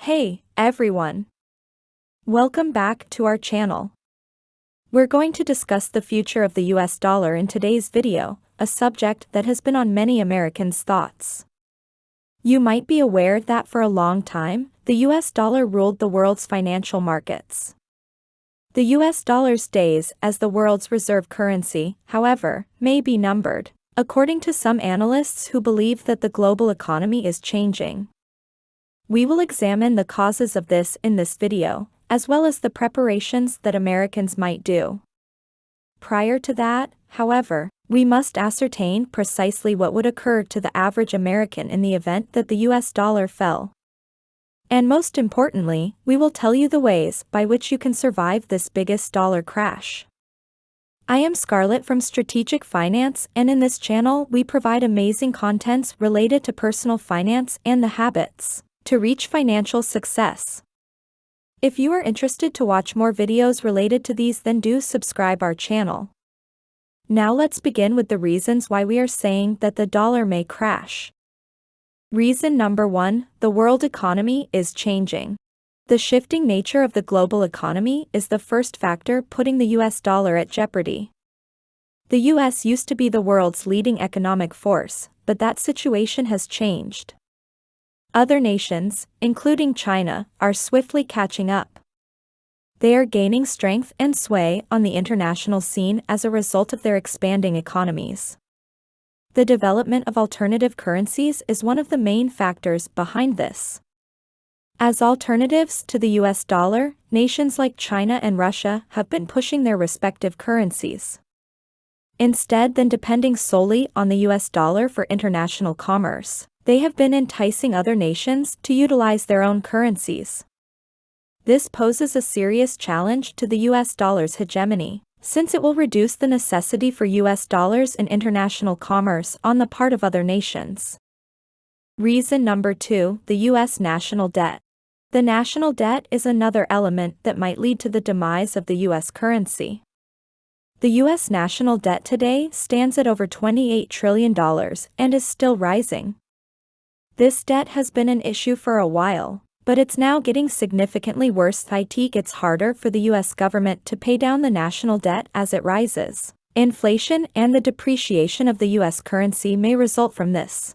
Hey, everyone. Welcome back to our channel. We're going to discuss the future of the US dollar in today's video, a subject that has been on many Americans' thoughts. You might be aware that for a long time, the US dollar ruled the world's financial markets. The US dollar's days as the world's reserve currency, however, may be numbered, according to some analysts who believe that the global economy is changing. We will examine the causes of this in this video, as well as the preparations that Americans might do. Prior to that, however, we must ascertain precisely what would occur to the average American in the event that the US dollar fell. And most importantly, we will tell you the ways by which you can survive this biggest dollar crash. I am Scarlett from Strategic Finance, and in this channel we provide amazing contents related to personal finance and the habits to reach financial success. If you are interested to watch more videos related to these, then do subscribe our channel. Now let's begin with the reasons why we are saying that the dollar may crash. Reason number 1, the world economy is changing. The shifting nature of the global economy is the first factor putting the US dollar at jeopardy. The US used to be the world's leading economic force, but that situation has changed. Other nations, including China, are swiftly catching up. They are gaining strength and sway on the international scene as a result of their expanding economies. The development of alternative currencies is one of the main factors behind this. As alternatives to the US dollar, nations like China and Russia have been pushing their respective currencies. Instead than depending solely on the US dollar for international commerce, they have been enticing other nations to utilize their own currencies. This poses a serious challenge to the US dollar's hegemony, since it will reduce the necessity for US dollars in international commerce on the part of other nations. Reason number 2, the US national debt. The national debt is another element that might lead to the demise of the US currency. The US national debt today stands at over $28 trillion and is still rising. This debt has been an issue for a while, but it's now getting significantly worse. It gets harder for the US government to pay down the national debt as it rises. Inflation and the depreciation of the US currency may result from this.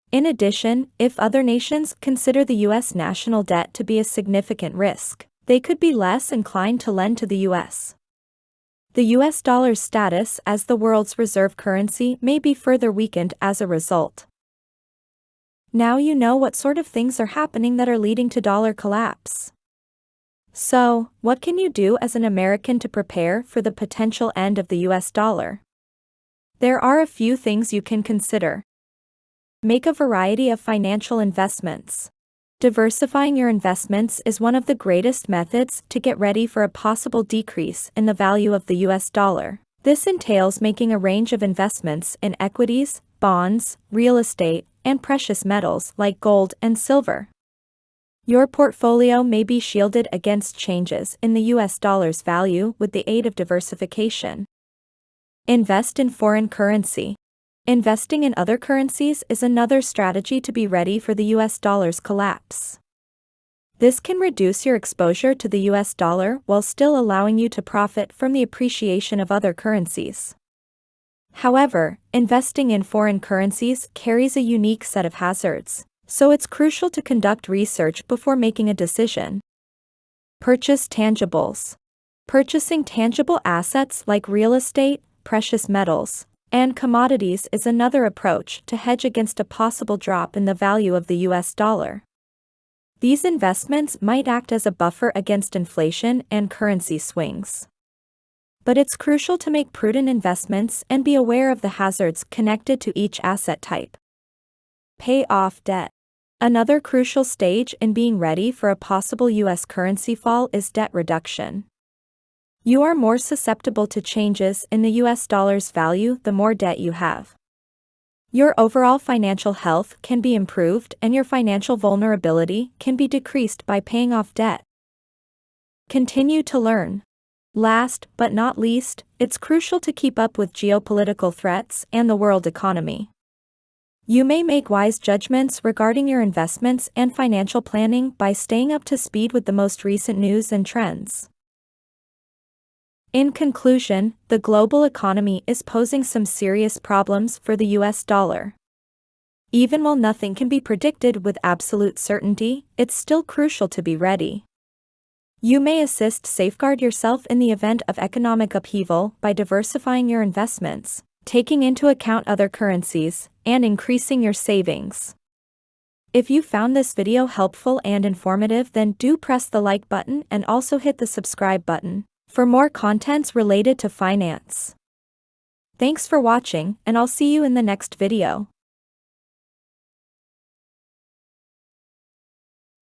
In addition, if other nations consider the US national debt to be a significant risk, they could be less inclined to lend to the US. The US dollar's status as the world's reserve currency may be further weakened as a result. Now you know what sort of things are happening that are leading to dollar collapse. So, what can you do as an American to prepare for the potential end of the US dollar? There are a few things you can consider. Make a variety of financial investments. Diversifying your investments is one of the greatest methods to get ready for a possible decrease in the value of the US dollar. This entails making a range of investments in equities, bonds, real estate, and precious metals like gold and silver. Your portfolio may be shielded against changes in the US dollar's value with the aid of diversification. Invest in foreign currency. Investing in other currencies is another strategy to be ready for the US dollar's collapse. This can reduce your exposure to the US dollar while still allowing you to profit from the appreciation of other currencies. However, investing in foreign currencies carries a unique set of hazards, so it's crucial to conduct research before making a decision. Purchase tangibles. Purchasing tangible assets like real estate, precious metals, and commodities is another approach to hedge against a possible drop in the value of the US dollar. These investments might act as a buffer against inflation and currency swings. But it's crucial to make prudent investments and be aware of the hazards connected to each asset type. Pay off debt. Another crucial stage in being ready for a possible US currency fall is debt reduction. You are more susceptible to changes in the US dollar's value the more debt you have. Your overall financial health can be improved and your financial vulnerability can be decreased by paying off debt. Continue to learn. Last but not least, it's crucial to keep up with geopolitical threats and the world economy. You may make wise judgments regarding your investments and financial planning by staying up to speed with the most recent news and trends. In conclusion, the global economy is posing some serious problems for the US dollar. Even while nothing can be predicted with absolute certainty, it's still crucial to be ready. You may safeguard yourself in the event of economic upheaval by diversifying your investments, taking into account other currencies, and increasing your savings. If you found this video helpful and informative, then do press the like button and also hit the subscribe button for more contents related to finance. Thanks for watching, and I'll see you in the next video.